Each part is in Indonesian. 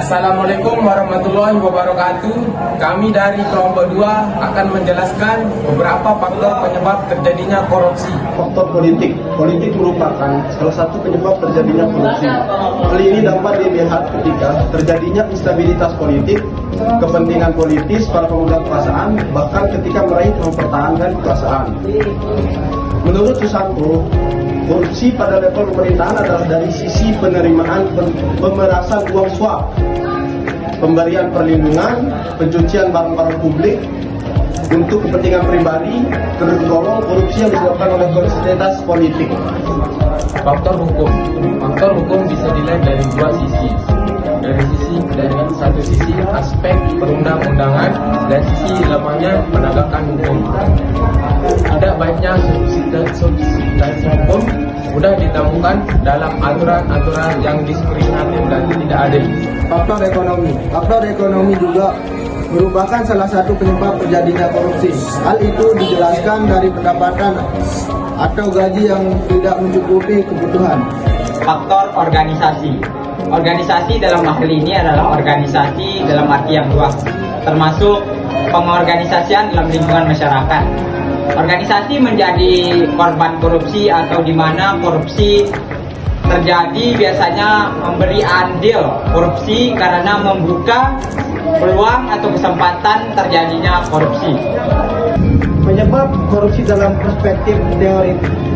Assalamualaikum warahmatullahi wabarakatuh. Kami dari kelompok 2 akan menjelaskan beberapa faktor penyebab terjadinya korupsi. Faktor politik. Politik merupakan salah satu penyebab terjadinya korupsi. Hal ini dapat dilihat ketika terjadinya instabilitas politik, kepentingan politis para pemegang kekuasaan, bahkan ketika meraih atau mempertahankan kekuasaan. Menurut Susanto, korupsi pada level pemerintahan adalah dari sisi penerimaan pemerasan uang suap, pemberian perlindungan, pencucian barang-barang publik untuk kepentingan pribadi, tergolong korupsi yang disebabkan oleh konsistensitas politik. Faktor hukum. Faktor hukum bisa dilihat dari dua sisi. Dari satu sisi aspek perundang-undangan dan sisi lemahnya penegakan hukum. Tidak baiknya substansi hukum mudah ditemukan dalam aturan-aturan yang diskriminatif dan tidak adil. Faktor ekonomi. Faktor ekonomi juga merupakan salah satu penyebab terjadinya korupsi. Hal itu dijelaskan dari pendapatan atau gaji yang tidak mencukupi kebutuhan. Faktor organisasi. Organisasi dalam hal ini adalah organisasi dalam arti yang luas, termasuk pengorganisasian dalam lingkungan masyarakat. Organisasi menjadi korban korupsi atau di mana korupsi terjadi biasanya memberi andil korupsi karena membuka peluang atau kesempatan terjadinya korupsi. Penyebab korupsi dalam perspektif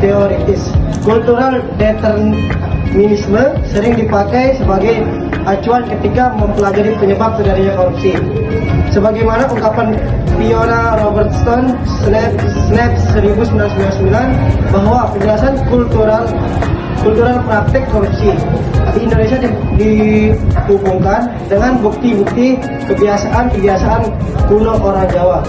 teoritis, kultural determinisme sering dipakai sebagai acuan ketika mempelajari penyebab terjadinya korupsi. Sebagaimana ungkapan Fiona Robertson Snaps 1999 bahwa penjelasan kultural praktek korupsi di Indonesia dihubungkan dengan bukti-bukti kebiasaan kuno orang Jawa.